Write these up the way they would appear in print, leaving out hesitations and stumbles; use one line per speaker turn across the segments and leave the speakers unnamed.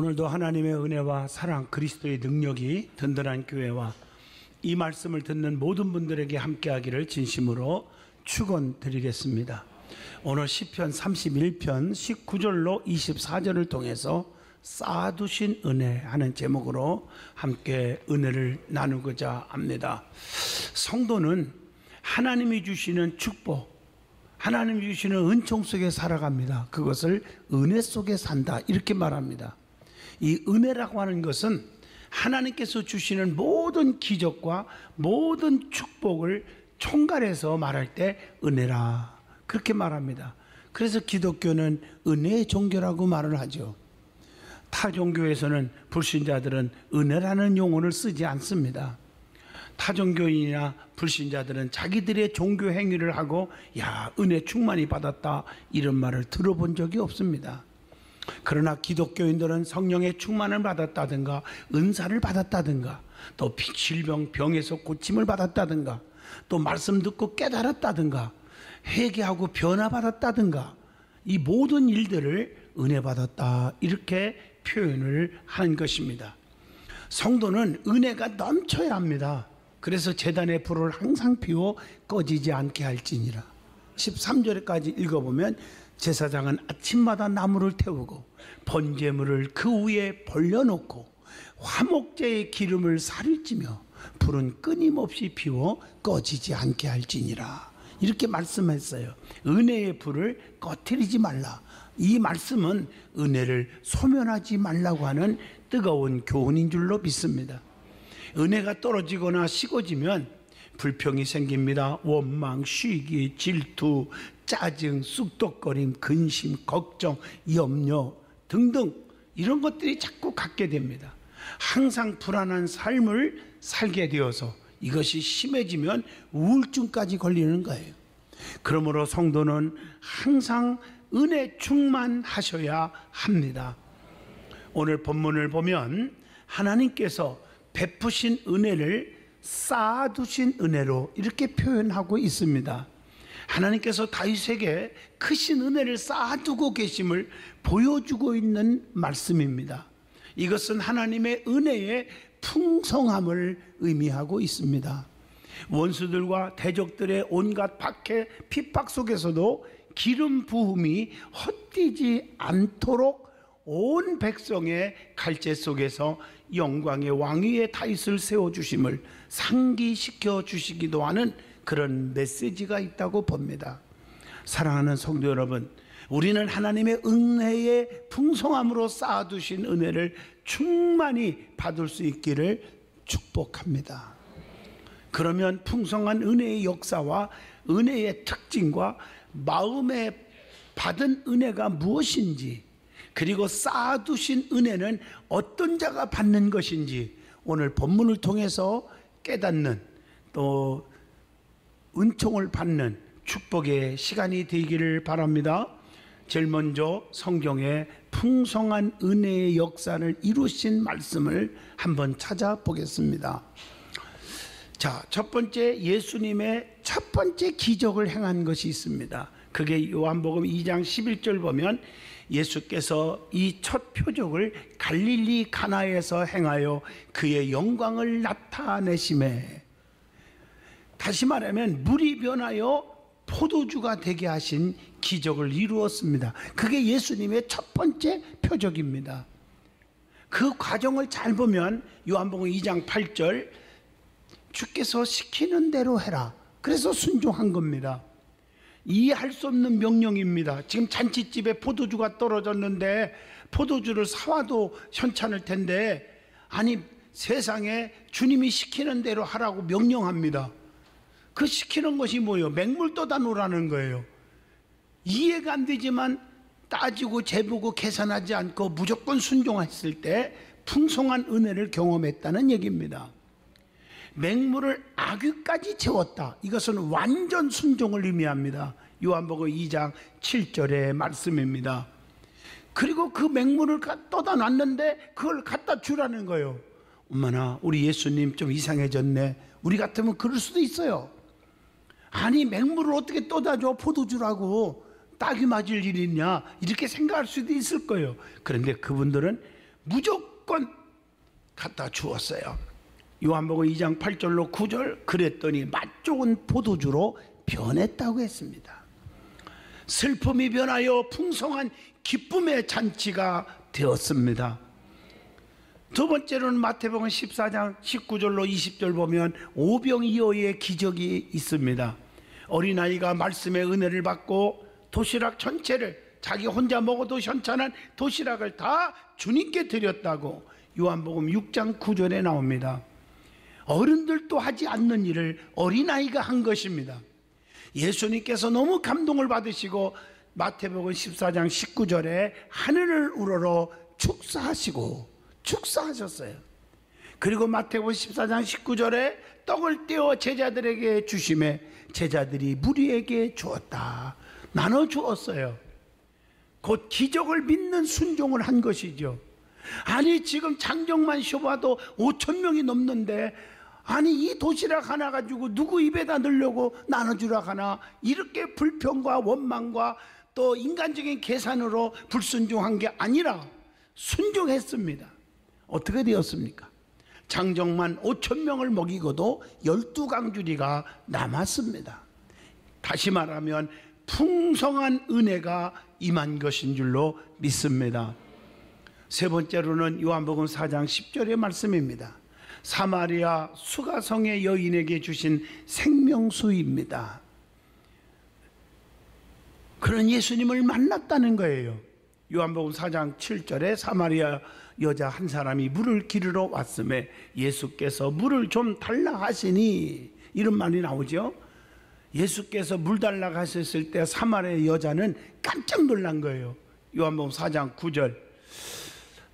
오늘도 하나님의 은혜와 사랑, 그리스도의 능력이 든든한 교회와 이 말씀을 듣는 모든 분들에게 함께하기를 진심으로 축원드리겠습니다. 오늘 시편 31편 19절로 24절을 통해서 쌓아두신 은혜 하는 제목으로 함께 은혜를 나누고자 합니다. 성도는 하나님이 주시는 축복, 하나님이 주시는 은총 속에 살아갑니다. 그것을 은혜 속에 산다, 이렇게 말합니다. 이 은혜라고 하는 것은 하나님께서 주시는 모든 기적과 모든 축복을 총괄해서 말할 때 은혜라, 그렇게 말합니다. 그래서 기독교는 은혜의 종교라고 말을 하죠. 타 종교에서는 불신자들은 은혜라는 용어를 쓰지 않습니다. 타 종교인이나 불신자들은 자기들의 종교 행위를 하고 야, 은혜 충만히 받았다, 이런 말을 들어본 적이 없습니다. 그러나 기독교인들은 성령의 충만을 받았다든가 은사를 받았다든가 또 질병, 병에서 고침을 받았다든가 또 말씀 듣고 깨달았다든가 회개하고 변화받았다든가 이 모든 일들을 은혜 받았다, 이렇게 표현을 하는 것입니다. 성도는 은혜가 넘쳐야 합니다. 그래서 제단의 불을 항상 피워 꺼지지 않게 할지니라. 13절까지 읽어보면 제사장은 아침마다 나무를 태우고 번제물을 그 위에 벌려놓고 화목제의 기름을 살찌며 불은 끊임없이 피워 꺼지지 않게 할지니라, 이렇게 말씀했어요. 은혜의 불을 꺼트리지 말라. 이 말씀은 은혜를 소멸하지 말라고 하는 뜨거운 교훈인 줄로 믿습니다. 은혜가 떨어지거나 식어지면 불평이 생깁니다. 원망, 시기, 질투, 짜증, 쑥덕거림, 근심, 걱정, 염려 등등 이런 것들이 자꾸 갖게 됩니다. 항상 불안한 삶을 살게 되어서 이것이 심해지면 우울증까지 걸리는 거예요. 그러므로 성도는 항상 은혜 충만하셔야 합니다. 오늘 본문을 보면 하나님께서 베푸신 은혜를 쌓아두신 은혜로 이렇게 표현하고 있습니다. 하나님께서 다윗에게 크신 은혜를 쌓아두고 계심을 보여주고 있는 말씀입니다. 이것은 하나님의 은혜의 풍성함을 의미하고 있습니다. 원수들과 대적들의 온갖 박해, 핍박 속에서도 기름 부음이 헛되지 않도록 온 백성의 갈제 속에서 영광의 왕위의 다윗을 세워주심을 상기시켜 주시기도 하는 그런 메시지가 있다고 봅니다. 사랑하는 성도 여러분, 우리는 하나님의 은혜의 풍성함으로 쌓아두신 은혜를 충만히 받을 수 있기를 축복합니다. 그러면 풍성한 은혜의 역사와 은혜의 특징과 마음에 받은 은혜가 무엇인지, 그리고 쌓아두신 은혜는 어떤 자가 받는 것인지 오늘 본문을 통해서 깨닫는, 또 은총을 받는 축복의 시간이 되기를 바랍니다. 제일 먼저 성경의 풍성한 은혜의 역사를 이루신 말씀을 한번 찾아보겠습니다. 자, 첫 번째, 예수님의 첫 번째 기적을 행한 것이 있습니다. 그게 요한복음 2장 11절 보면 예수께서 이 첫 표적을 갈릴리 가나에서 행하여 그의 영광을 나타내심에, 다시 말하면 물이 변하여 포도주가 되게 하신 기적을 이루었습니다. 그게 예수님의 첫 번째 표적입니다. 그 과정을 잘 보면 요한복음 2장 8절, 주께서 시키는 대로 해라. 그래서 순종한 겁니다. 이해할 수 없는 명령입니다. 지금 잔치집에 포도주가 떨어졌는데 포도주를 사와도 현찮을 텐데, 아니 세상에 주님이 시키는 대로 하라고 명령합니다. 그 시키는 것이 뭐예요? 맹물 떠다 놓으라는 거예요. 이해가 안 되지만 따지고 재보고 계산하지 않고 무조건 순종했을 때 풍성한 은혜를 경험했다는 얘기입니다. 맹물을 아귀까지 채웠다. 이것은 완전 순종을 의미합니다. 요한복음 2장 7절의 말씀입니다. 그리고 그 맹물을 떠다 놨는데 그걸 갖다 주라는 거예요. 엄마나, 우리 예수님 좀 이상해졌네. 우리 같으면 그럴 수도 있어요. 아니, 맹물을 어떻게 떠다 줘? 포도주라고. 딱이 맞을 일이냐, 이렇게 생각할 수도 있을 거예요. 그런데 그분들은 무조건 갖다 주었어요. 요한복음 2장 8절로 9절, 그랬더니 맛 좋은 포도주로 변했다고 했습니다. 슬픔이 변하여 풍성한 기쁨의 잔치가 되었습니다. 두 번째로는 마태복음 14장 19절로 20절 보면 오병이어의 기적이 있습니다. 어린아이가 말씀의 은혜를 받고 도시락 전체를, 자기 혼자 먹어도 현찬한 도시락을 다 주님께 드렸다고 요한복음 6장 9절에 나옵니다. 어른들도 하지 않는 일을 어린아이가 한 것입니다. 예수님께서 너무 감동을 받으시고 마태복음 14장 19절에 하늘을 우러러 축사하셨어요. 그리고 마태복음 14장 19절에 떡을 떼어 제자들에게 주심에 제자들이 무리에게 주었다. 나눠 주었어요. 곧 기적을 믿는 순종을 한 것이죠. 아니 지금 장정만 쇼봐도 5,000명이 넘는데, 아니 이 도시락 하나 가지고 누구 입에다 넣으려고 나눠주라 하나, 이렇게 불평과 원망과 또 인간적인 계산으로 불순종한 게 아니라 순종했습니다. 어떻게 되었습니까? 장정만 5,000명을 먹이고도 12강주리가 남았습니다. 다시 말하면 풍성한 은혜가 임한 것인 줄로 믿습니다. 세 번째로는 요한복음 4장 10절의 말씀입니다. 사마리아 수가성의 여인에게 주신 생명수입니다. 그런 예수님을 만났다는 거예요. 요한복음 4장 7절에 사마리아 여자 한 사람이 물을 기르러 왔음에 예수께서 물을 좀 달라 하시니, 이런 말이 나오죠. 예수께서 물 달라 하셨을 때 사마리아 여자는 깜짝 놀란 거예요. 요한복음 4장 9절.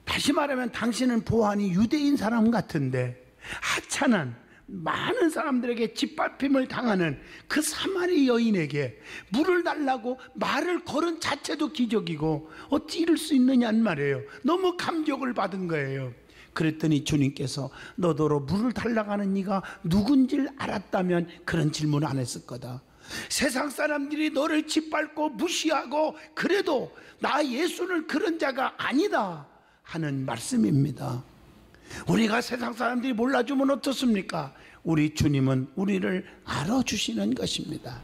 다시 말하면 당신은 보아하니 유대인 사람 같은데 하찮은 많은 사람들에게 짓밟힘을 당하는 그 사마리 여인에게 물을 달라고 말을 걸은 자체도 기적이고 어찌 이럴 수 있느냐는 말이에요. 너무 감격을 받은 거예요. 그랬더니 주님께서 너더러 물을 달라고 하는 네가 누군지를 알았다면 그런 질문 안 했을 거다. 세상 사람들이 너를 짓밟고 무시하고 그래도 나 예수는 그런 자가 아니다 하는 말씀입니다. 우리가 세상 사람들이 몰라주면 어떻습니까? 우리 주님은 우리를 알아주시는 것입니다.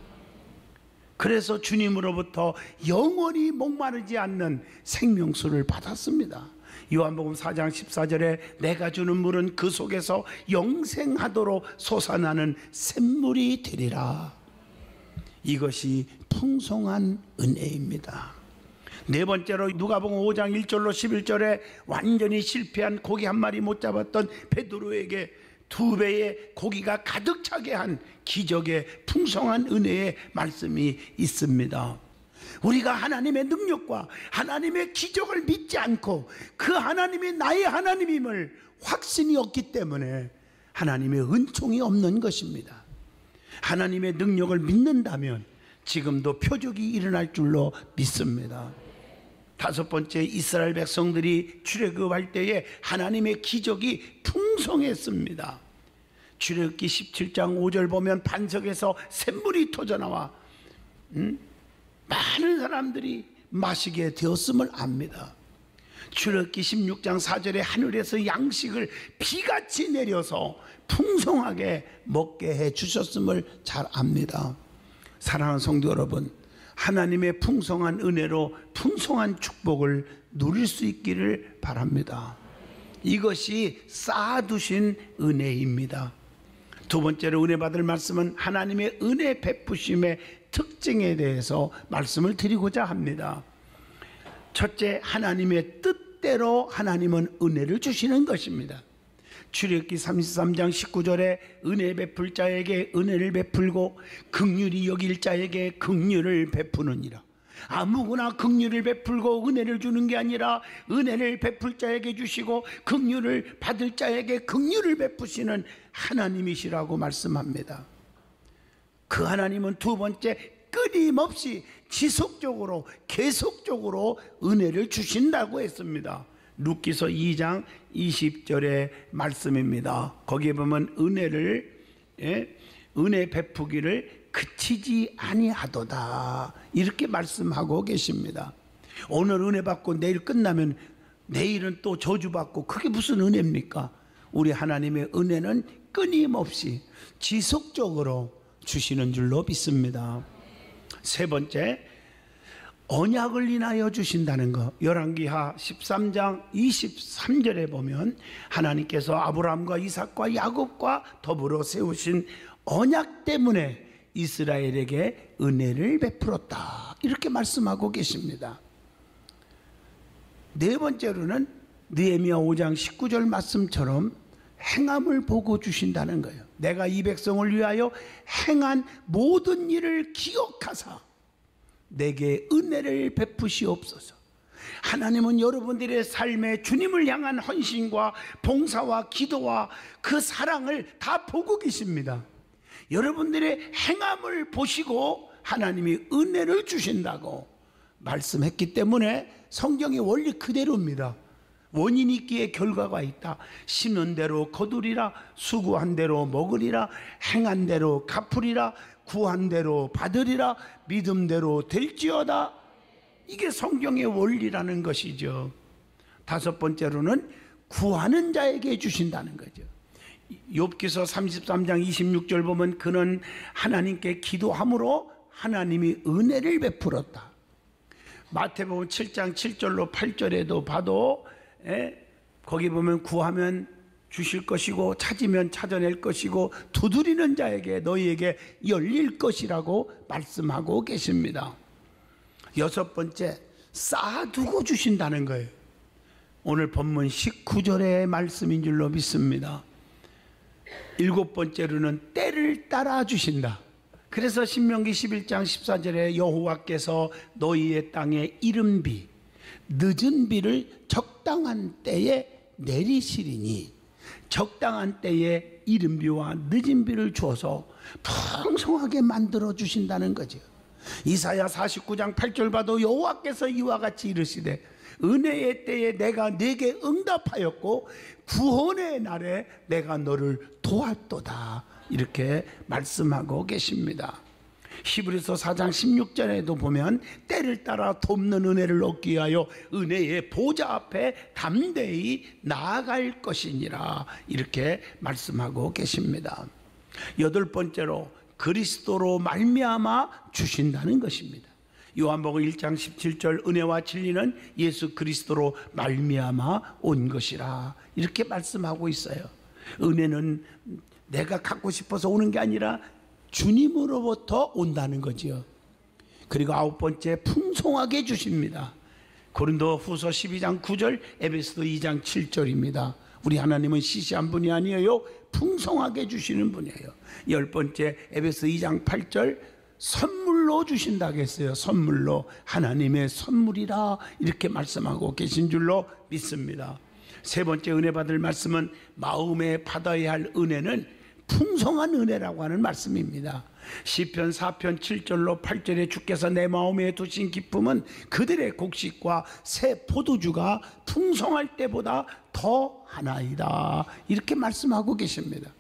그래서 주님으로부터 영원히 목마르지 않는 생명수를 받았습니다. 요한복음 4장 14절에 내가 주는 물은 그 속에서 영생하도록 솟아나는 샘물이 되리라. 이것이 풍성한 은혜입니다. 네 번째로 누가복음 5장 1절로 11절에 완전히 실패한 고기 한 마리 못 잡았던 베드로에게 2배의 고기가 가득 차게 한 기적의 풍성한 은혜의 말씀이 있습니다. 우리가 하나님의 능력과 하나님의 기적을 믿지 않고 그 하나님이 나의 하나님임을 확신이 없기 때문에 하나님의 은총이 없는 것입니다. 하나님의 능력을 믿는다면 지금도 표적이 일어날 줄로 믿습니다. 다섯 번째, 이스라엘 백성들이 출애굽할 때에 하나님의 기적이 풍성했습니다. 출애굽기 17장 5절 보면 반석에서 샘물이 터져나와 많은 사람들이 마시게 되었음을 압니다. 출애굽기 16장 4절에 하늘에서 양식을 비같이 내려서 풍성하게 먹게 해 주셨음을 잘 압니다. 사랑하는 성도 여러분, 하나님의 풍성한 은혜로 풍성한 축복을 누릴 수 있기를 바랍니다. 이것이 쌓아두신 은혜입니다. 두 번째로 은혜 받을 말씀은 하나님의 은혜 베푸심의 특징에 대해서 말씀을 드리고자 합니다. 첫째, 하나님의 뜻대로 하나님은 은혜를 주시는 것입니다. 출애굽기 33장 19절에 은혜 베풀 자에게 은혜를 베풀고 긍휼히 여길 자에게 긍휼을 베푸느니라. 아무거나 긍휼을 베풀고 은혜를 주는 게 아니라 은혜를 베풀 자에게 주시고 긍휼을 받을 자에게 긍휼을 베푸시는 하나님이시라고 말씀합니다. 그 하나님은 두 번째, 끊임없이 지속적으로 계속적으로 은혜를 주신다고 했습니다. 룻기서 2장 20절의 말씀입니다. 거기에 보면 은혜 베푸기를 그치지 아니하도다 이렇게 말씀하고 계십니다. 오늘 은혜 받고 내일 끝나면 내일은 또 저주받고 그게 무슨 은혜입니까? 우리 하나님의 은혜는 끊임없이 지속적으로 주시는 줄로 믿습니다. 세 번째, 언약을 인하여 주신다는 것. 열왕기하 13장 23절에 보면 하나님께서 아브라함과 이삭과 야곱과 더불어 세우신 언약 때문에 이스라엘에게 은혜를 베풀었다, 이렇게 말씀하고 계십니다. 네 번째로는 느헤미야 5장 19절 말씀처럼 행함을 보고 주신다는 거예요. 내가 이 백성을 위하여 행한 모든 일을 기억하사 내게 은혜를 베푸시옵소서. 하나님은 여러분들의 삶에 주님을 향한 헌신과 봉사와 기도와 그 사랑을 다 보고 계십니다. 여러분들의 행함을 보시고 하나님이 은혜를 주신다고 말씀했기 때문에 성경의 원리 그대로입니다. 원인이 있기에 결과가 있다. 심은 대로 거두리라, 수고한 대로 먹으리라, 행한 대로 갚으리라, 구한 대로 받으리라, 믿음대로 될지어다. 이게 성경의 원리라는 것이죠. 다섯 번째로는 구하는 자에게 주신다는 거죠. 욥기서 33장 26절 보면 그는 하나님께 기도함으로 하나님이 은혜를 베풀었다. 마태복음 7장 7절로 8절에도 봐도 거기 보면 구하면 주실 것이고 찾으면 찾아낼 것이고 두드리는 자에게 너희에게 열릴 것이라고 말씀하고 계십니다. 여섯 번째, 쌓아두고 주신다는 거예요. 오늘 본문 19절의 말씀인 줄로 믿습니다. 일곱 번째로는 때를 따라 주신다. 그래서 신명기 11장 14절에 여호와께서 너희의 땅에 이른 비, 늦은 비를 적당한 때에 내리시리니, 적당한 때에 이른 비와 늦은 비를 주어서 풍성하게 만들어 주신다는 거죠. 이사야 49장 8절 봐도 여호와께서 이와 같이 이르시되 은혜의 때에 내가 네게 응답하였고 구원의 날에 내가 너를 도왔도다, 이렇게 말씀하고 계십니다. 히브리서 4장 16절에도 보면 때를 따라 돕는 은혜를 얻기 위하여 은혜의 보좌 앞에 담대히 나아갈 것이니라, 이렇게 말씀하고 계십니다. 여덟 번째로 그리스도로 말미암아 주신다는 것입니다. 요한복음 1장 17절 은혜와 진리는 예수 그리스도로 말미암아 온 것이라, 이렇게 말씀하고 있어요. 은혜는 내가 갖고 싶어서 오는 게 아니라 주님으로부터 온다는 거지요. 그리고 아홉 번째, 풍성하게 주십니다. 고린도 후서 12장 9절, 에베소서 2장 7절입니다. 우리 하나님은 시시한 분이 아니에요, 풍성하게 주시는 분이에요. 열 번째, 에베소 2장 8절, 선물로 주신다고 했어요. 선물로, 하나님의 선물이라, 이렇게 말씀하고 계신 줄로 믿습니다. 세 번째 은혜 받을 말씀은 마음에 받아야 할 은혜는 풍성한 은혜라고 하는 말씀입니다. 시편 4편 7절로 8절에 주께서 내 마음에 두신 기쁨은 그들의 곡식과 새 포도주가 풍성할 때보다 더 하나이다, 이렇게 말씀하고 계십니다.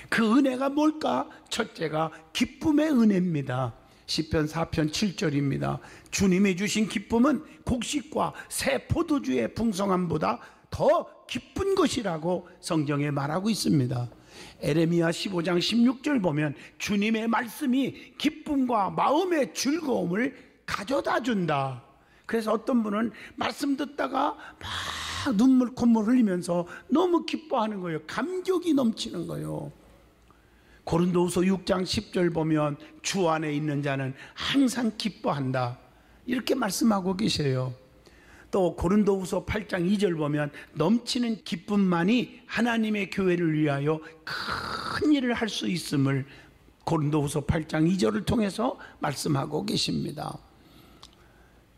그 은혜가 뭘까? 첫째가 기쁨의 은혜입니다. 시편 4편 7절입니다. 주님이 주신 기쁨은 곡식과 새 포도주의 풍성함보다 더 기쁜 것이라고 성경에 말하고 있습니다. 에레미야 15장 16절 보면 주님의 말씀이 기쁨과 마음의 즐거움을 가져다 준다. 그래서 어떤 분은 말씀 듣다가 막 눈물 콧물 흘리면서 너무 기뻐하는 거예요. 감격이 넘치는 거예요. 고린도후서 6장 10절 보면 주 안에 있는 자는 항상 기뻐한다, 이렇게 말씀하고 계세요. 또 고린도후서 8장 2절 보면 넘치는 기쁨만이 하나님의 교회를 위하여 큰 일을 할 수 있음을 고린도후서 8장 2절을 통해서 말씀하고 계십니다.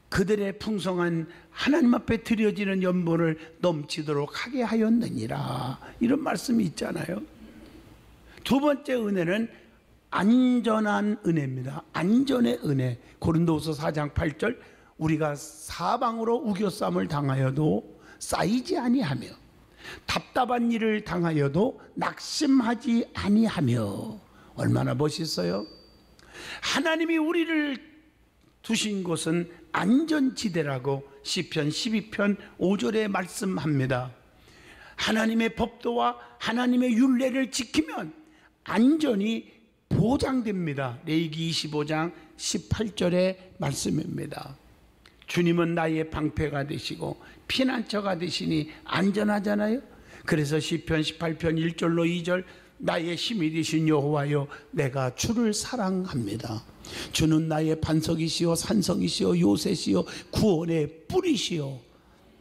그들의 풍성한 하나님 앞에 드려지는 연보를 넘치도록 하게 하였느니라, 이런 말씀이 있잖아요. 두 번째 은혜는 안전한 은혜입니다. 안전의 은혜. 고린도후서 4장 8절, 우리가 사방으로 우겨쌈을 당하여도 쌓이지 아니하며 답답한 일을 당하여도 낙심하지 아니하며. 얼마나 멋있어요. 하나님이 우리를 두신 곳은 안전지대라고 시편 12편 5절에 말씀합니다. 하나님의 법도와 하나님의 율례를 지키면 안전이 보장됩니다. 레위기 25장 18절의 말씀입니다. 주님은 나의 방패가 되시고 피난처가 되시니 안전하잖아요. 그래서 시편 18편 1절로 2절, 나의 힘이 되신 여호와여 내가 주를 사랑합니다. 주는 나의 반석이시요 산성이시요 요새시요 구원의 뿌리시요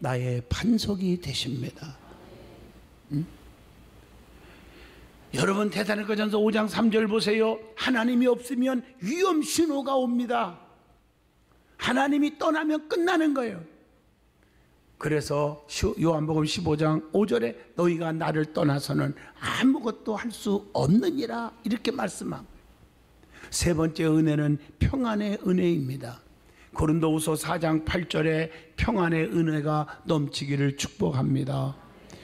나의 반석이 되십니다. 여러분 데살로니가전서 5장 3절 보세요. 하나님이 없으면 위험 신호가 옵니다. 하나님이 떠나면 끝나는 거예요. 그래서 요한복음 15장 5절에 너희가 나를 떠나서는 아무것도 할 수 없느니라 이렇게 말씀합니다. 세 번째 은혜는 평안의 은혜입니다. 고린도후서 4장 8절에 평안의 은혜가 넘치기를 축복합니다.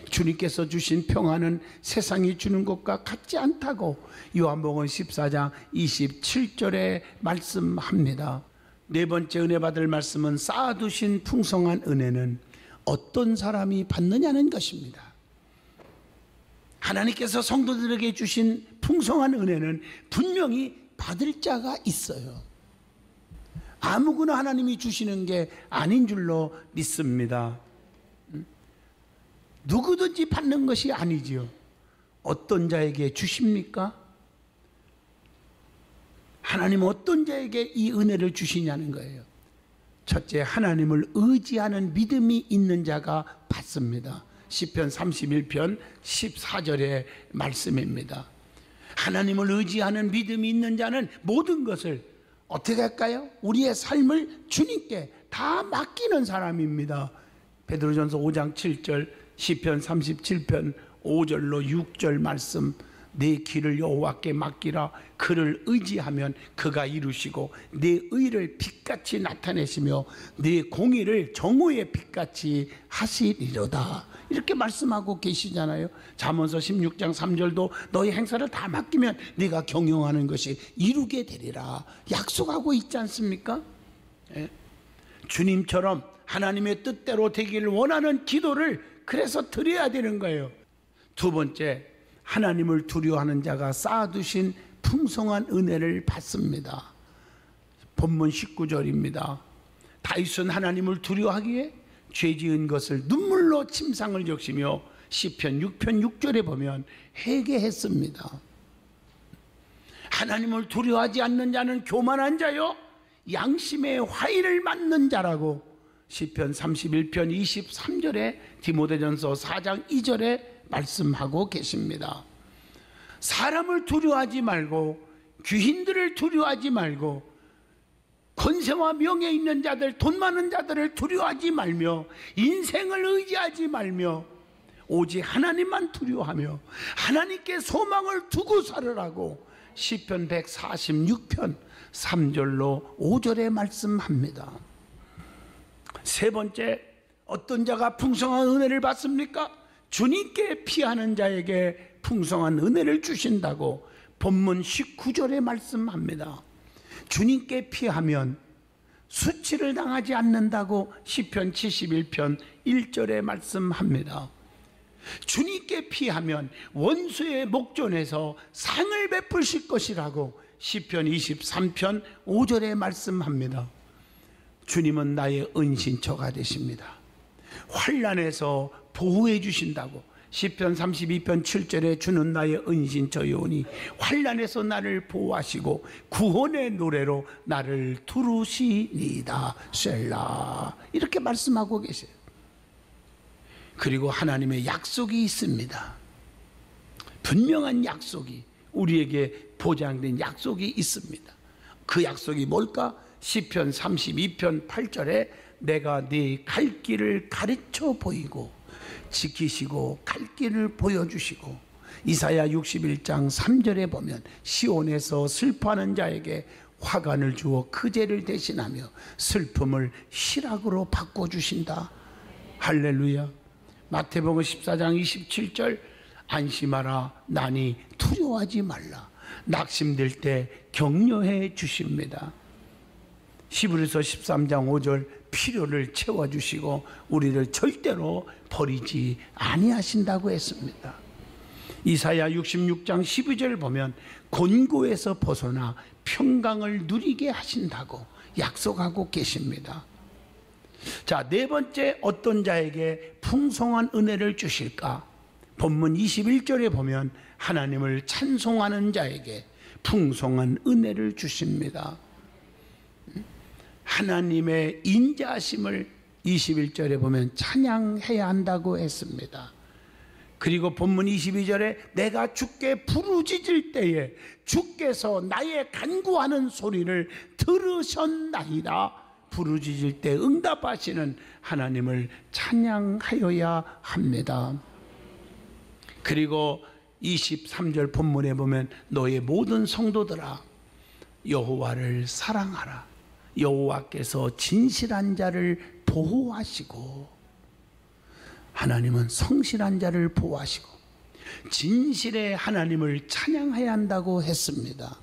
주님께서 주신 평안은 세상이 주는 것과 같지 않다고 요한복음 14장 27절에 말씀합니다. 네 번째 은혜 받을 말씀은 쌓아두신 풍성한 은혜는 어떤 사람이 받느냐는 것입니다. 하나님께서 성도들에게 주신 풍성한 은혜는 분명히 받을 자가 있어요. 아무거나 하나님이 주시는 게 아닌 줄로 믿습니다. 누구든지 받는 것이 아니지요. 어떤 자에게 주십니까? 하나님은 어떤 자에게 이 은혜를 주시냐는 거예요. 첫째, 하나님을 의지하는 믿음이 있는 자가 받습니다. 시편 31편 14절의 말씀입니다. 하나님을 의지하는 믿음이 있는 자는 모든 것을 어떻게 할까요? 우리의 삶을 주님께 다 맡기는 사람입니다. 베드로전서 5장 7절, 시편 37편 5절로 6절 말씀, 내 길을 여호와께 맡기라. 그를 의지하면 그가 이루시고 내 의를 빛같이 나타내시며 내 공의를 정오의 빛같이 하시리로다. 이렇게 말씀하고 계시잖아요. 잠언서 16장 3절도 너희 행사를 다 맡기면 네가 경영하는 것이 이루게 되리라 약속하고 있지 않습니까? 예. 주님처럼 하나님의 뜻대로 되기를 원하는 기도를 그래서 드려야 되는 거예요. 두 번째, 하나님을 두려워하는 자가 쌓아두신 풍성한 은혜를 받습니다. 본문 19절입니다. 다윗은 하나님을 두려워하기에 죄지은 것을 눈물로 침상을 적시며 시편 6편 6절에 보면 회개했습니다. 하나님을 두려워하지 않는 자는 교만한 자요 양심의 화의를 맞는 자라고 시편 31편 23절에 디모데전서 4장 2절에 말씀하고 계십니다. 사람을 두려워하지 말고 귀인들을 두려워하지 말고 권세와 명예 있는 자들, 돈 많은 자들을 두려워하지 말며 인생을 의지하지 말며 오직 하나님만 두려워하며 하나님께 소망을 두고 살으라고 시편 146편 3절로 5절에 말씀합니다. 세 번째, 어떤 자가 풍성한 은혜를 받습니까? 주님께 피하는 자에게 풍성한 은혜를 주신다고 본문 19절에 말씀합니다. 주님께 피하면 수치를 당하지 않는다고 시편 71편 1절에 말씀합니다. 주님께 피하면 원수의 목전에서 상을 베푸실 것이라고 시편 23편 5절에 말씀합니다. 주님은 나의 은신처가 되십니다. 환난에서 보호해 주신다고 시편 32편 7절에 주는 나의 은신처요니 환난에서 나를 보호하시고 구원의 노래로 나를 두르시니이다 셀라 이렇게 말씀하고 계세요. 그리고 하나님의 약속이 있습니다. 분명한 약속이 우리에게 보장된 약속이 있습니다. 그 약속이 뭘까? 시편 32편 8절에 내가 네 갈 길을 가르쳐 보이고 지키시고 갈 길을 보여주시고 이사야 61장 3절에 보면 시온에서 슬퍼하는 자에게 화관을 주어 그 죄를 대신하며 슬픔을 희락으로 바꿔주신다. 할렐루야. 마태복음 14장 27절 안심하라 나니 두려워하지 말라 낙심될 때 격려해 주십니다. 히브리서 13장 5절 필요를 채워주시고 우리를 절대로 버리지 아니하신다고 했습니다. 이사야 66장 12절 보면 곤고에서 벗어나 평강을 누리게 하신다고 약속하고 계십니다. 자, 네 번째, 어떤 자에게 풍성한 은혜를 주실까? 본문 21절에 보면 하나님을 찬송하는 자에게 풍성한 은혜를 주십니다. 하나님의 인자하심을 21절에 보면 찬양해야 한다고 했습니다. 그리고 본문 22절에 내가 주께 부르짖을 때에 주께서 나의 간구하는 소리를 들으셨나이다. 부르짖을 때 응답하시는 하나님을 찬양하여야 합니다. 그리고 23절 본문에 보면 너의 모든 성도들아 여호와를 사랑하라. 여호와께서 진실한 자를 보호하시고, 하나님은 성실한 자를 보호하시고 진실의 하나님을 찬양해야 한다고 했습니다.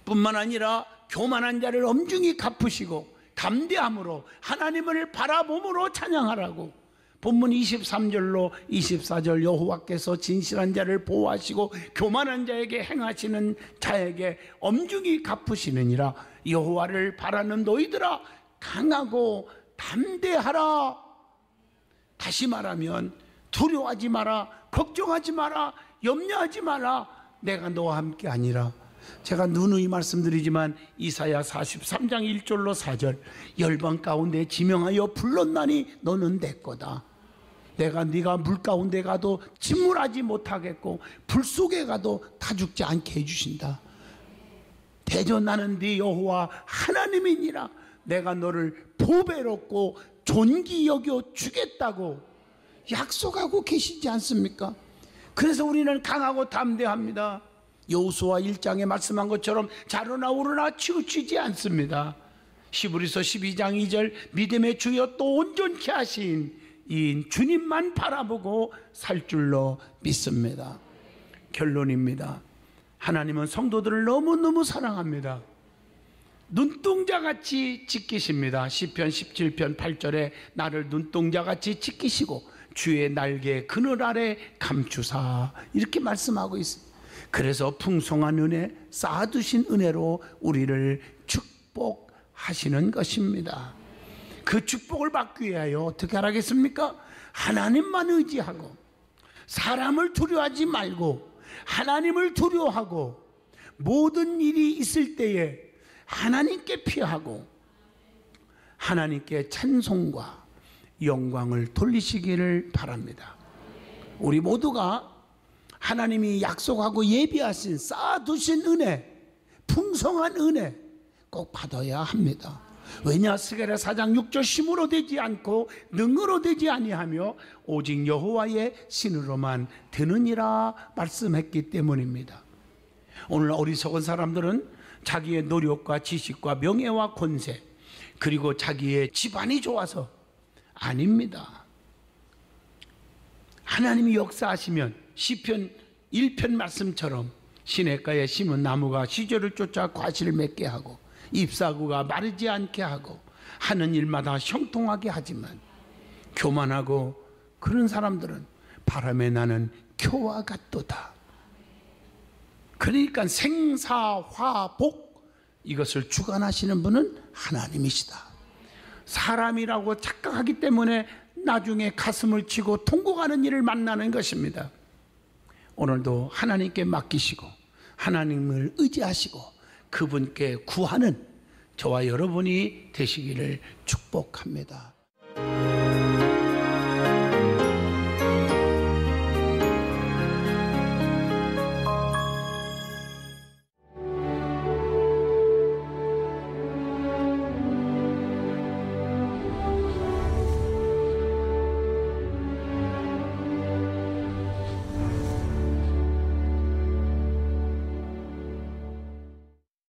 뿐만 아니라 교만한 자를 엄중히 갚으시고 담대함으로 하나님을 바라봄으로 찬양하라고 본문 23절로 24절 여호와께서 진실한 자를 보호하시고 교만한 자에게 행하시는 자에게 엄중히 갚으시느니라. 여호와를 바라는 너희들아 강하고 담대하라. 다시 말하면 두려워하지 마라, 걱정하지 마라, 염려하지 마라. 내가 너와 함께 아니라. 제가 누누이 말씀드리지만 이사야 43장 1절로 4절 열방 가운데 지명하여 불렀나니 너는 내 거다. 내가 네가 물 가운데 가도 침몰하지 못하겠고 불 속에 가도 타 죽지 않게 해주신다. 대저 나는 네 여호와 하나님이니라. 내가 너를 보배롭고 존귀 여겨 주겠다고 약속하고 계시지 않습니까? 그래서 우리는 강하고 담대합니다. 여호수아 1장에 말씀한 것처럼 자로나 오르나 치우치지 않습니다. 히브리서 12장 2절 믿음의 주여 또 온전케 하신 이 주님만 바라보고 살 줄로 믿습니다. 결론입니다. 하나님은 성도들을 너무너무 사랑합니다. 눈동자같이 지키십니다. 시편 17편 8절에 나를 눈동자같이 지키시고 주의 날개 그늘 아래 감추사 이렇게 말씀하고 있습니다. 그래서 풍성한 은혜, 쌓아두신 은혜로 우리를 축복하시는 것입니다. 그 축복을 받기 위하여 어떻게 하라겠습니까? 하나님만 의지하고 사람을 두려워하지 말고 하나님을 두려워하고 모든 일이 있을 때에 하나님께 피하고 하나님께 찬송과 영광을 돌리시기를 바랍니다. 우리 모두가 하나님이 약속하고 예비하신 쌓아두신 은혜, 풍성한 은혜 꼭 받아야 합니다. 왜냐? 스가랴 4장 6절 힘으로 되지 않고 능으로 되지 아니하며 오직 여호와의 신으로만 되느니라 말씀했기 때문입니다. 오늘 어리석은 사람들은 자기의 노력과 지식과 명예와 권세 그리고 자기의 집안이 좋아서 아닙니다. 하나님이 역사하시면 시편 1편 말씀처럼 시냇가에 심은 나무가 시절을 쫓아 과실을 맺게 하고 잎사구가 마르지 않게 하고 하는 일마다 형통하게 하지만 교만하고 그런 사람들은 바람에 나는 겨와 같도다. 그러니까 생사화복 이것을 주관하시는 분은 하나님이시다. 사람이라고 착각하기 때문에 나중에 가슴을 치고 통곡하는 일을 만나는 것입니다. 오늘도 하나님께 맡기시고 하나님을 의지하시고 그분께 구하는 저와 여러분이 되시기를 축복합니다.